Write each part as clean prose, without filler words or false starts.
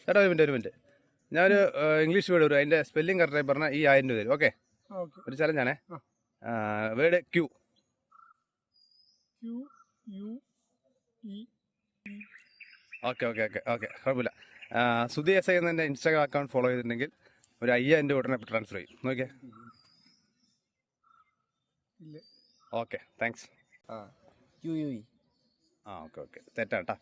ചേട്ടാ ഒരു മിനിറ്റ് ഞാനൊരു ഇംഗ്ലീഷ് വേർഡ് വരും അതിൻ്റെ സ്പെല്ലിംഗ് കറക്റ്റായി പറഞ്ഞാൽ ഈ 1000 രൂപ തരും. ഓക്കെ, ഒരു ചലഞ്ചാണേ. Word Q. Okay okay okay okay, കുഴപ്പമില്ല. സുധി എസ് ഐ എന്നെ ഇൻസ്റ്റാഗ്രാം അക്കൗണ്ട് ഫോളോ ചെയ്തിട്ടുണ്ടെങ്കിൽ ഒരു 5000 രൂപ ഉടനെ ട്രാൻസ്ഫർ ചെയ്യും. നോക്കിയേ. Okay, thanks. ഓക്കെ ഓക്കെ, തെറ്റാട്ടാ.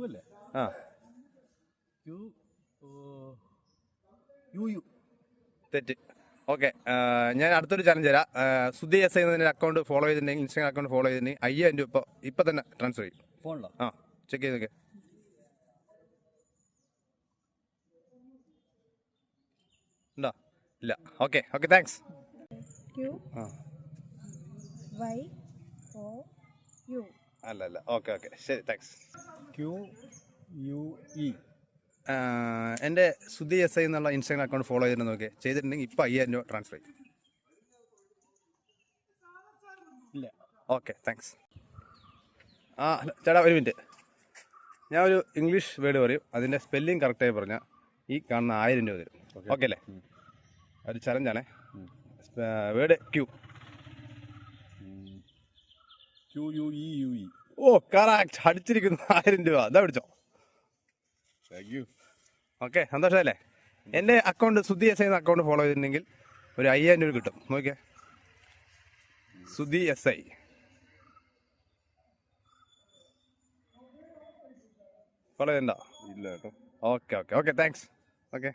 അല്ലേ? ആ, തെറ്റ്. ഓക്കെ, ഞാൻ അടുത്തൊരു ചലഞ്ച് തരാം. സുധി എസ് ഐ എന്നതിൻ്റെ അക്കൗണ്ട് ഫോളോ ചെയ്തിട്ടുണ്ടെങ്കിൽ, ഇൻസ്റ്റാഗ്രാം അക്കൗണ്ട് ഫോളോ ചെയ്തിട്ടുണ്ടെങ്കിൽ 5000 രൂപ ഇപ്പം തന്നെ ട്രാൻസ്ഫർ ചെയ്യും. ഫോണിലോ? ആ, ചെക്ക് ചെയ്ത് നോക്കിയേ. ഉണ്ടോ? ഇല്ല. Okay okay, thanks. അല്ല അല്ല, ഓക്കെ ഓക്കെ, ശരി, താങ്ക്സ്. QUE. എൻ്റെ സുധി എസ് ഐ എന്നുള്ള ഇൻസ്റ്റാഗ്രാം അക്കൗണ്ട് ഫോളോ ചെയ്തിട്ട് നോക്കിയേ. ചെയ്തിട്ടുണ്ടെങ്കിൽ ഇപ്പം 5000 രൂപ ട്രാൻസ്ഫർ ചെയ്യും. ഇല്ല. Okay, thanks. ഹലോ ചേട്ടാ, ഒരു മിനിറ്റ്. ഞാൻ ഒരു ഇംഗ്ലീഷ് വേർഡ് പറയും, അതിൻ്റെ സ്പെല്ലിംഗ് കറക്റ്റായി പറഞ്ഞാൽ ഈ കാണുന്ന 1000 രൂപ തരും. ഓക്കെ അല്ലേ? ഒരു ചലഞ്ചാണേ. Word Q. QUE. ഓ, കറക്റ്റ്, അടിച്ചിരിക്കുന്നു. 1000 രൂപ അതാ പിടിച്ചോ. Thank you. ഓക്കെ, സന്തോഷമല്ലേ? എൻ്റെ അക്കൗണ്ട് സുധി എസ് ഐ എന്ന അക്കൗണ്ട് ഫോളോ ചെയ്തിട്ടുണ്ടെങ്കിൽ ഒരു 5000 രൂപ കിട്ടും. നോക്കിയേ, സുധി എസ് ഐ. ഫോളോ ചെയ്യണ്ടോ? ഇല്ല കേട്ടോ. Okay okay okay, thanks. Okay.